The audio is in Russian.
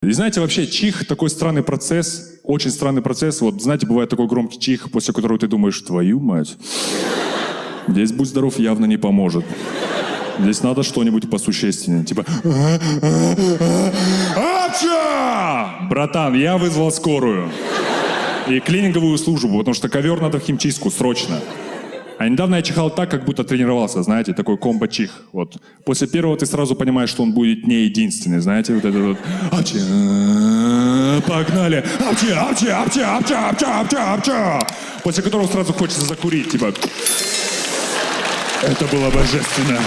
И знаете, вообще, чих такой странный процесс, очень странный процесс. Вот, знаете, бывает такой громкий чих, после которого ты думаешь, твою мать, здесь будь здоров явно не поможет. Здесь надо что-нибудь посущественнее. Типа... Апча! Братан, я вызвал скорую. И клининговую службу, потому что ковер надо в химчистку, срочно. А недавно я чихал так, как будто тренировался, знаете, такой комбо-чих. Вот. После первого ты сразу понимаешь, что он будет не единственный, знаете, вот это вот. Апча! Погнали! Апча! Апча! Апча! Апча! Апча! Апча! Апча! После которого сразу хочется закурить, типа... Это было божественно.